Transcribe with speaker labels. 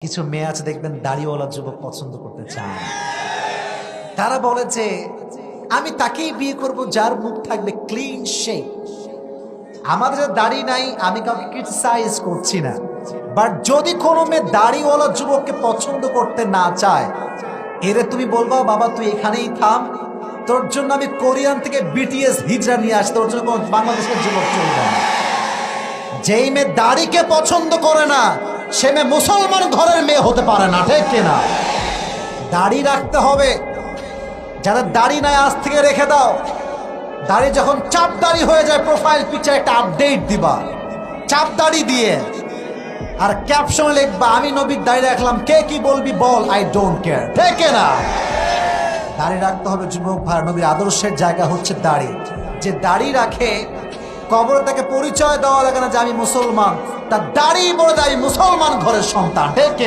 Speaker 1: কিছু মেয়ে আছে দেখবেন দাড়িওয়ালা যুবক পছন্দ করতে চায়। তারা বলে যে আমি তাকেই বিয়ে করব যার মুখ থাকবে ক্লিন শেপ। আমাদের দাড়ি নাই, আমি কাউকে ক্রিটিসাইজ করছি না, বাট যদি কোনো মেয়ে দাড়িওয়ালা যুবককে পছন্দ করতে না চায়, এরে তুমি বলবা বাবা তুই এখানেই থাম, তোর জন্য আমি কোরিয়ান থেকে বিটিএস হিজরা নিয়ে আসতে, তোর জন্য কোনো বাংলাদেশের যুবক চলবে না। যেই মেয়ে দাড়িকে পছন্দ করে না সে মেয়ে মুসলমান ঘরের মেয়ে হতে পারে না, ঠিক কিনা? দাড়ি রাখতে হবে। যারা দাড়ি নাই আজ থেকে রেখে দাও। দাড়ি যখন চাপ দাড়ি হয়ে যায় প্রোফাইল পিকচার একটা আপডেট দিবা চাপ দাড়ি দিয়ে, আর ক্যাপশন লিখবা আমি নবীর দাড়ি রাখলাম, কে কি বলবি বল, আই ডোন্ট কেয়ার, ঠিক কিনা? দাড়ি রাখতে হবে যুবক ভাই। নবীর আদর্শের জায়গা হচ্ছে দাড়ি। যে দাড়ি রাখে কবরে তাকে পরিচয় দেওয়া লাগে না যে আমি মুসলমান, তার দাড়ি বলে দেয় আমি মুসলমান ঘরের সন্তান, ঠিক কিনা?